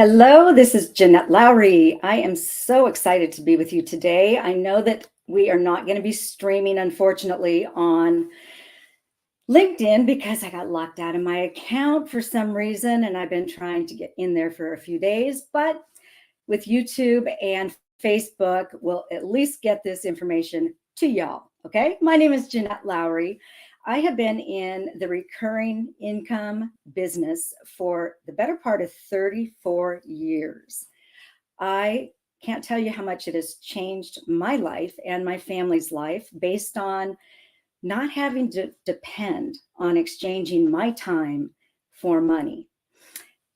Hello, this is Jeanette Lowry. I am so excited to be with you today. I know that we are not going to be streaming, unfortunately, on LinkedIn because I got locked out of my account for some reason, and I've been trying to get in there for a few days. But with YouTube and Facebook, we'll at least get this information to y'all. Okay, my name is Jeanette Lowry. I have been in the recurring income business for the better part of 34 years. I can't tell you how much it has changed my life and my family's life based on not having to depend on exchanging my time for money,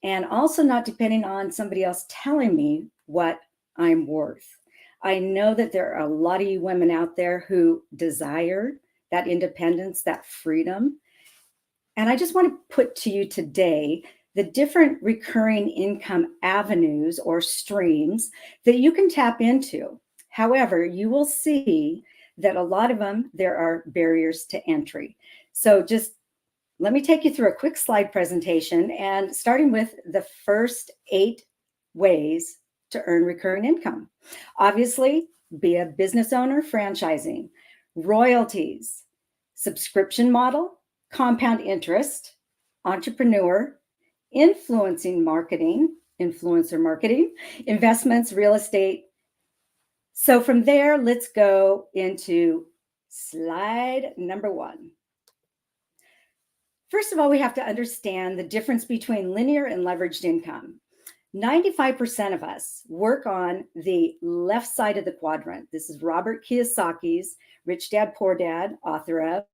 and also not depending on somebody else telling me what I'm worth. I know that there are a lot of you women out there who desire that independence, that freedom. And I just want to put to you today the different recurring income avenues or streams that you can tap into. However, you will see that a lot of them, there are barriers to entry. So just let me take you through a quick slide presentation, and starting with the first 8 ways to earn recurring income. Obviously, be a business owner, franchising, royalties, subscription model, compound interest, entrepreneur, influencer marketing, investments, real estate. So from there, let's go into slide number 1. First of all, we have to understand the difference between linear and leveraged income. 95% of us work on the left side of the quadrant. This is Robert Kiyosaki's Rich Dad, Poor Dad, author of,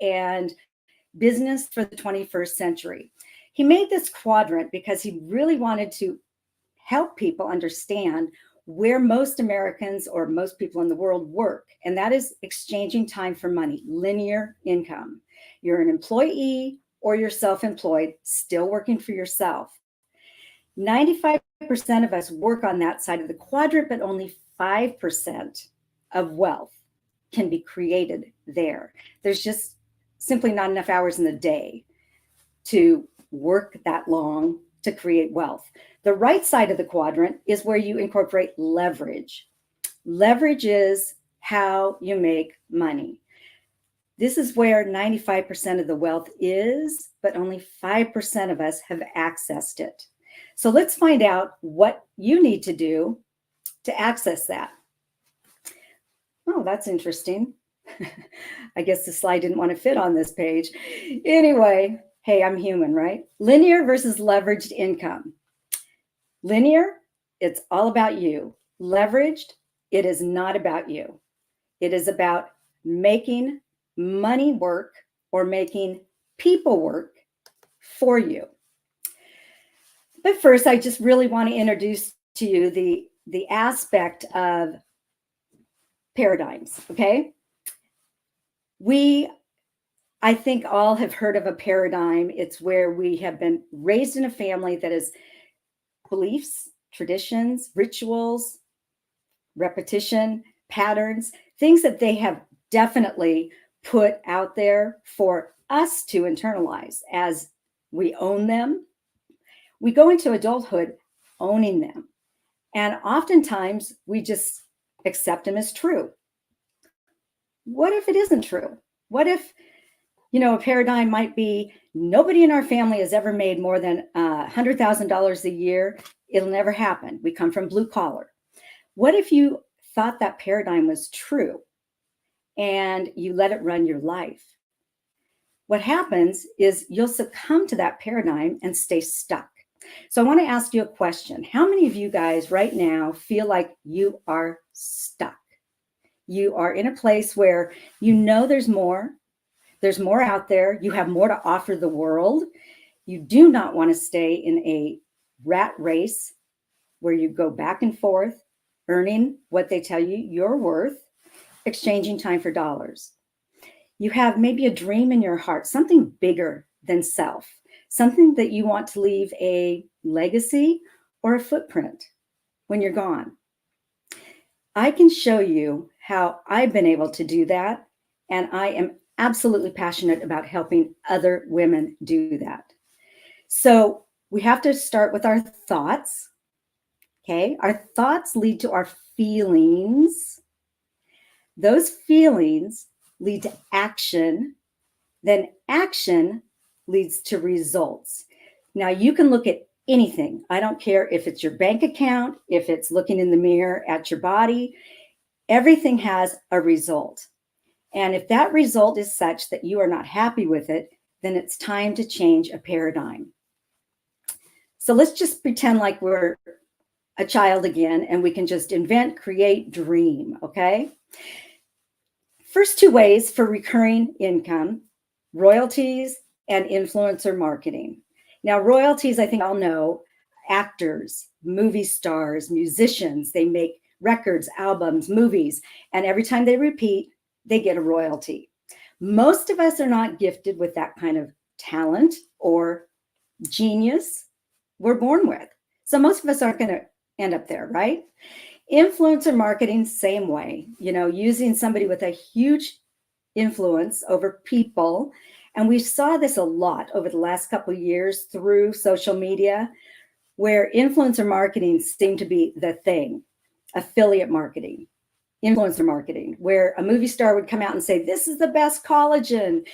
and Business for the 21st Century. He made this quadrant because he really wanted to help people understand where most Americans or most people in the world work, and that is exchanging time for money, linear income. You're an employee or you're self-employed, still working for yourself. 95% of us work on that side of the quadrant, but only 5% of wealth can be created there. There's just simply not enough hours in the day to work that long to create wealth. The right side of the quadrant is where you incorporate leverage. Leverage is how you make money. This is where 95% of the wealth is, but only 5% of us have accessed it. So let's find out what you need to do to access that. Oh, that's interesting. I guess the slide didn't want to fit on this page. Anyway, hey, I'm human, right? Linear versus leveraged income. Linear, it's all about you. Leveraged, it is not about you. It is about making money work or making people work for you. But first, I just really want to introduce to you the aspect of paradigms, okay? I think all have heard of a paradigm. It's where we have been raised in a family that is beliefs, traditions, rituals, repetition, patterns, things that they have definitely put out there for us to internalize as we own them. We go into adulthood owning them. And oftentimes we just accept them as true. What if it isn't true? What if, a paradigm might be nobody in our family has ever made more than $100,000 a year. It'll never happen. We come from blue collar. What if you thought that paradigm was true and you let it run your life? What happens is you'll succumb to that paradigm and stay stuck. So I want to ask you a question. How many of you guys right now feel like you are stuck? You are in a place where there's more. There's more out there. You have more to offer the world. You do not want to stay in a rat race where you go back and forth, earning what they tell you you're worth, exchanging time for dollars. You have maybe a dream in your heart, something bigger than self, something that you want to leave a legacy or a footprint when you're gone. I can show you how I've been able to do that, and I am absolutely passionate about helping other women do that. So we have to start with our thoughts. Okay, our thoughts lead to our feelings. Those feelings lead to action. Then action leads to results. Now you can look at anything. I don't care if it's your bank account, if it's looking in the mirror at your body, everything has a result. And if that result is such that you are not happy with it, then it's time to change a paradigm. So let's just pretend like we're a child again and we can just invent, create, dream, okay? First two ways for recurring income, royalties and influencer marketing. Now, royalties, I think I'll know, actors, movie stars, musicians, they make records, albums, movies, and every time they repeat, they get a royalty. Most of us are not gifted with that kind of talent or genius we're born with. So most of us aren't going to end up there, right? Influencer marketing, same way, using somebody with a huge influence over people. And we saw this a lot over the last couple of years through social media, where influencer marketing seemed to be the thing. Affiliate marketing, influencer marketing, where a movie star would come out and say, this is the best collagen.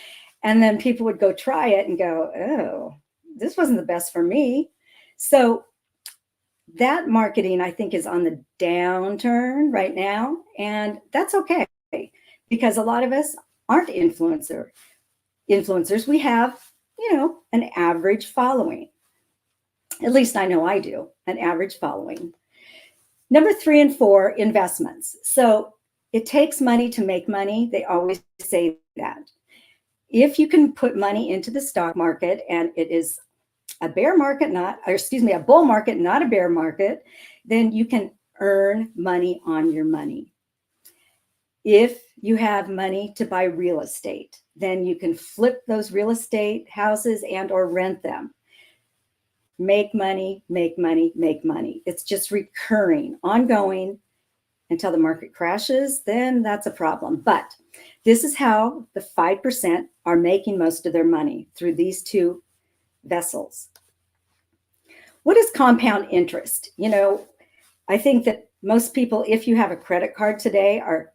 And then people would go try it and go, oh, this wasn't the best for me. So that marketing, I think, is on the downturn right now. And that's okay, because a lot of us aren't influencers. We have, an average following. At least I know I do, an average following. Number 3 and 4, investments. So it takes money to make money. They always say that. If you can put money into the stock market and it is a bull market, not a bear market, then you can earn money on your money. If you have money to buy real estate, then you can flip those real estate houses and or rent them. Make money, make money, make money. It's just recurring, ongoing until the market crashes, then that's a problem. But this is how the 5% are making most of their money, through these two vessels. What is compound interest? I think that most people, if you have a credit card today, are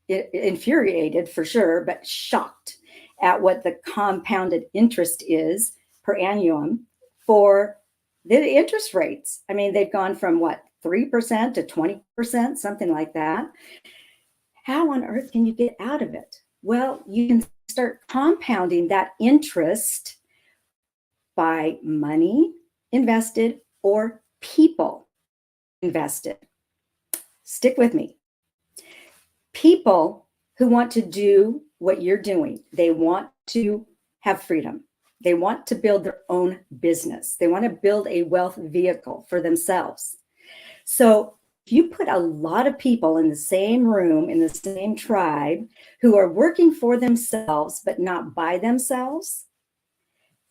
infuriated for sure, but shocked at what the compounded interest is per annum for the interest rates. I mean, they've gone from 3% to 20%, something like that. How on earth can you get out of it? Well, you can start compounding that interest by money invested or people invested. Stick with me. People who want to do what you're doing, they want to have freedom. They want to build their own business. They want to build a wealth vehicle for themselves. So if you put a lot of people in the same room, in the same tribe, who are working for themselves but not by themselves,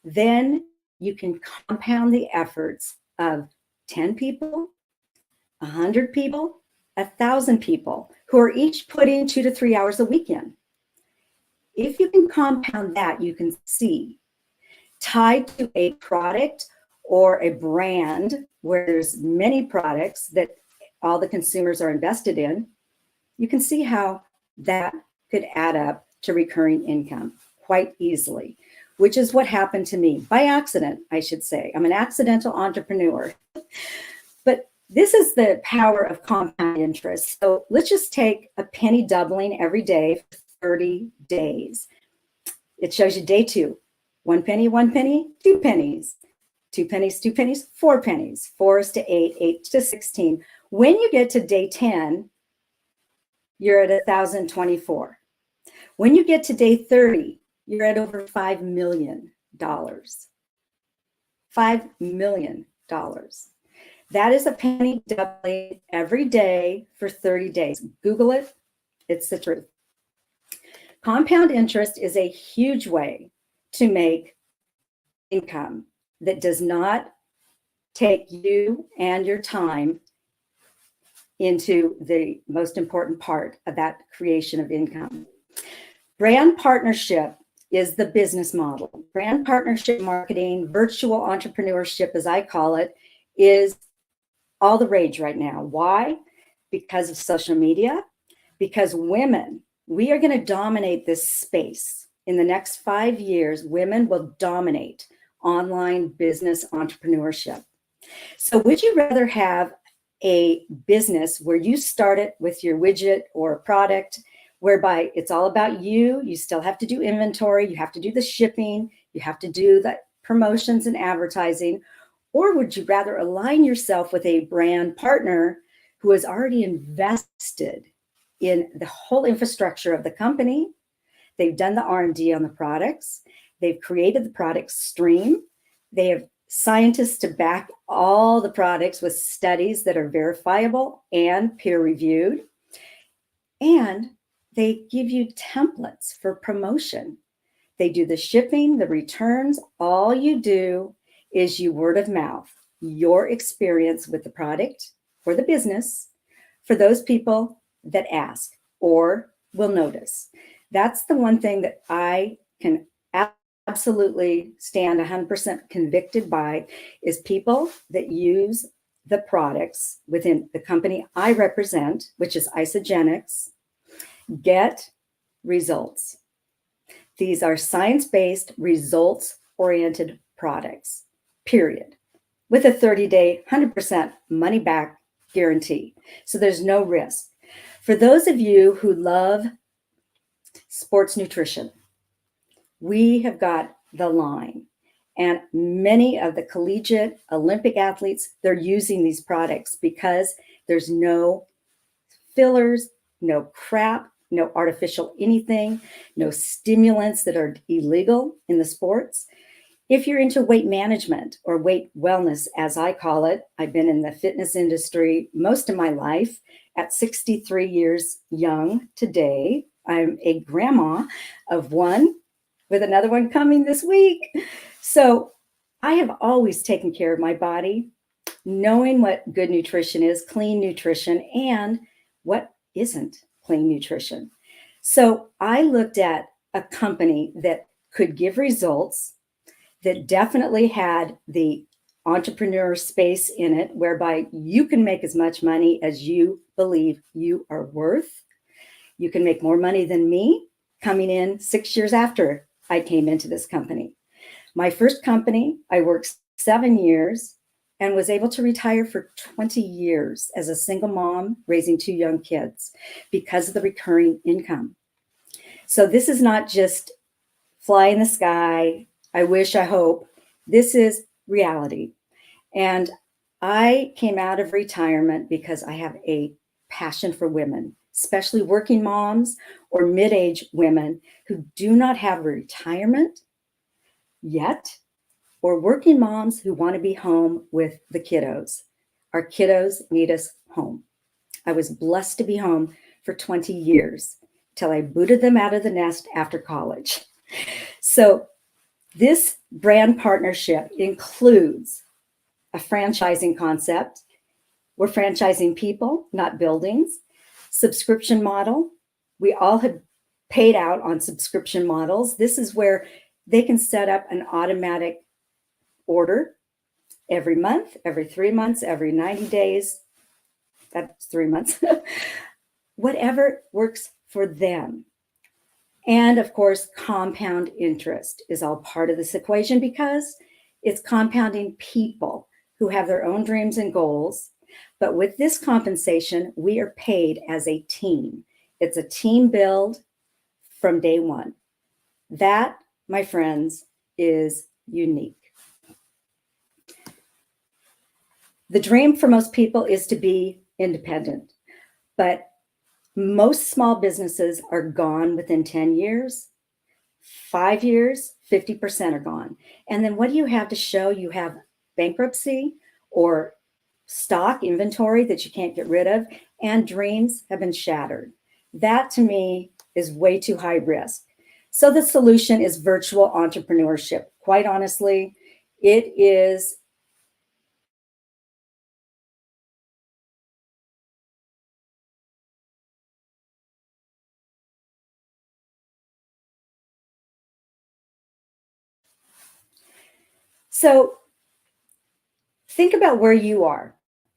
then you can compound the efforts of 10 people, 100 people, 1,000 people who are each putting 2 to 3 hours a week in. If you can compound that, you can see, tied to a product or a brand where there's many products that all the consumers are invested in, you can see how that could add up to recurring income quite easily, which is what happened to me by accident, I should say. I'm an accidental entrepreneur. But this is the power of compound interest. So let's just take a penny doubling every day for 30 days. It shows you day 2, 1 penny, 1 penny, 2 pennies, 2 pennies, 2 pennies, 4 pennies, 4 is to 8, 8 to 16. When you get to day 10, you're at 1,024. When you get to day 30, you're at over $5 million. $5 million. That is a penny doubling every day for 30 days. Google it. It's the truth. Compound interest is a huge way to make income that does not take you and your time into the most important part of that creation of income. Brand partnership is the business model. Brand partnership marketing, virtual entrepreneurship, as I call it, is all the rage right now. Why? Because of social media, because women, we are going to dominate this space. In the next 5 years, women will dominate online business entrepreneurship. So would you rather have a business where you start it with your widget or product, whereby it's all about you, you still have to do inventory, you have to do the shipping, you have to do the promotions and advertising, or would you rather align yourself with a brand partner who has already invested in the whole infrastructure of the company? They've done the R&D on the products. They've created the product stream. They have scientists to back all the products with studies that are verifiable and peer reviewed. And they give you templates for promotion. They do the shipping, the returns. All you do is you word of mouth, your experience with the product or the business for those people that ask or will notice. That's the one thing that I can absolutely stand 100% convicted by, is people that use the products within the company I represent, which is Isogenics, get results. These are science-based, results-oriented products, period, with a 30-day, 100% money-back guarantee. So there's no risk. For those of you who love sports nutrition, we have got the line. And many of the collegiate Olympic athletes, they're using these products because there's no fillers, no crap, no artificial anything, no stimulants that are illegal in the sports. If you're into weight management or weight wellness, as I call it, I've been in the fitness industry most of my life. At 63 years young today, I'm a grandma of one, with another one coming this week. So I have always taken care of my body, knowing what good nutrition is, clean nutrition, and what isn't clean nutrition. So I looked at a company that could give results, that definitely had the entrepreneur space in it, whereby you can make as much money as you believe you are worth. You can make more money than me coming in 6 years after I came into this company. My first company, I worked 7 years and was able to retire for 20 years as a single mom raising 2 young kids because of the recurring income. So this is not just fly in the sky, I wish, I hope. This is reality. And I came out of retirement because I have a passion for women, especially working moms or mid-age women who do not have retirement yet, or working moms who want to be home with the kiddos. Our kiddos need us home. I was blessed to be home for 20 years till I booted them out of the nest after college. So this brand partnership includes a franchising concept. We're franchising people, not buildings. Subscription model. We all have paid out on subscription models. This is where they can set up an automatic order every month, every 3 months, every 90 days. That's 3 months. Whatever works for them. And of course, compound interest is all part of this equation because it's compounding people who have their own dreams and goals. But with this compensation, we are paid as a team. It's a team build from day one. That, my friends, is unique. The dream for most people is to be independent, but most small businesses are gone within 10 years. 5 years, 50% are gone. And then what do you have to show? You have bankruptcy or stock inventory that you can't get rid of, and dreams have been shattered. That to me is way too high risk. So the solution is virtual entrepreneurship. Quite honestly, it is so think about where you are.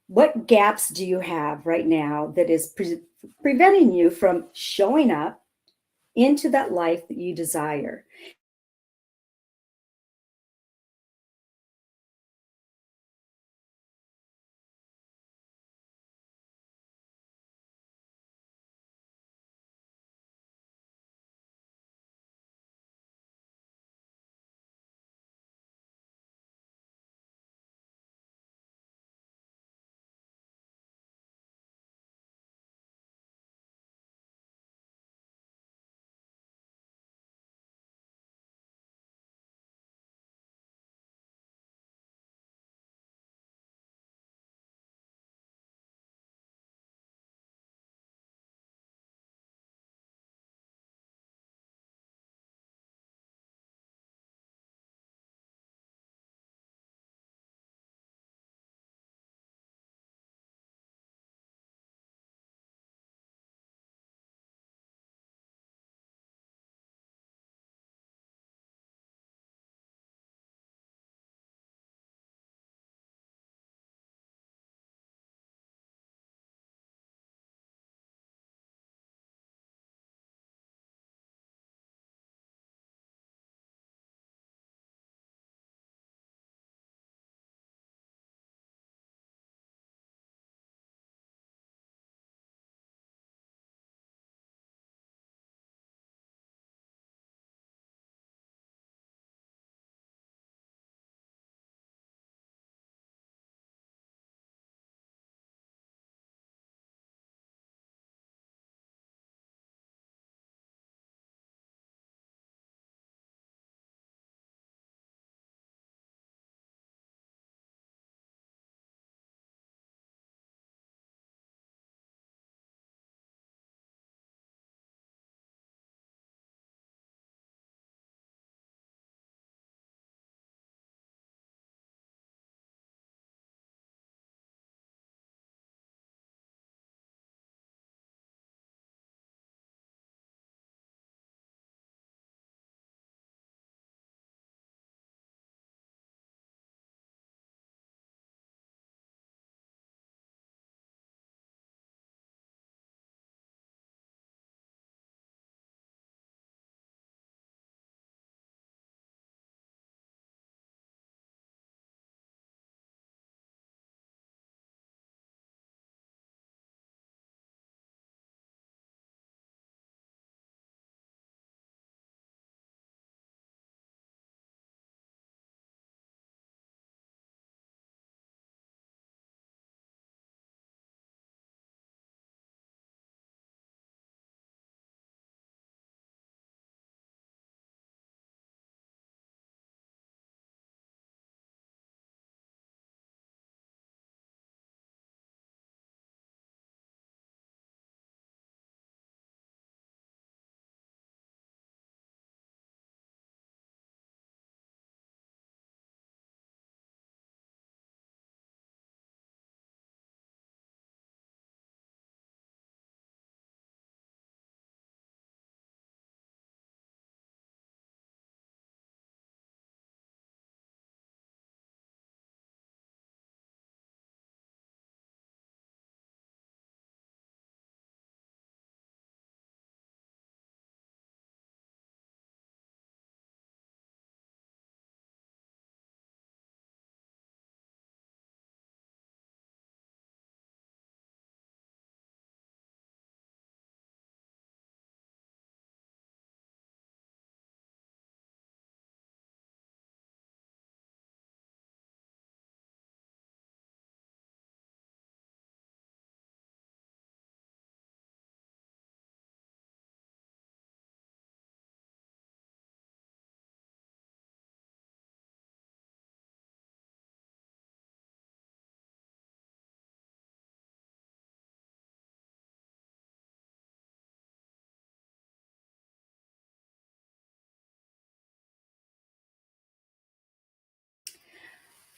What gaps do you have right now that is preventing you from showing up into that life that you desire?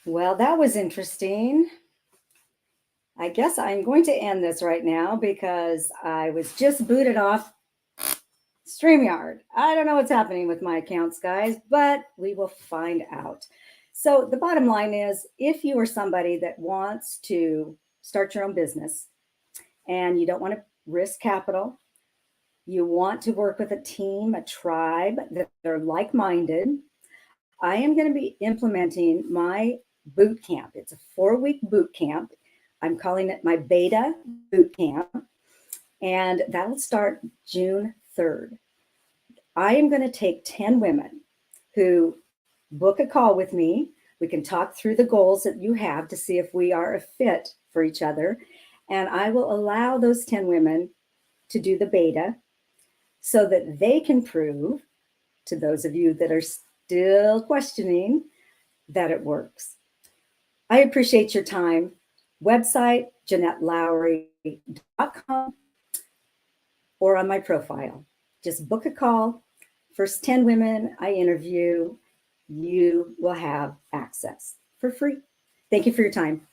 Well, that was interesting. I guess I'm going to end this right now because I was just booted off StreamYard. I don't know what's happening with my accounts, guys, but we will find out. So, the bottom line is if you are somebody that wants to start your own business and you don't want to risk capital, you want to work with a team, a tribe that are like-minded, I am going to be implementing my boot camp. It's a 4-week boot camp. I'm calling it my beta boot camp, and that'll start June 3rd. I am going to take 10 women who book a call with me. We can talk through the goals that you have to see if we are a fit for each other. And I will allow those 10 women to do the beta so that they can prove to those of you that are still questioning that it works. I appreciate your time. Website, JeanetteLowry.com, or on my profile. Just book a call. First 10 women I interview, you will have access for free. Thank you for your time.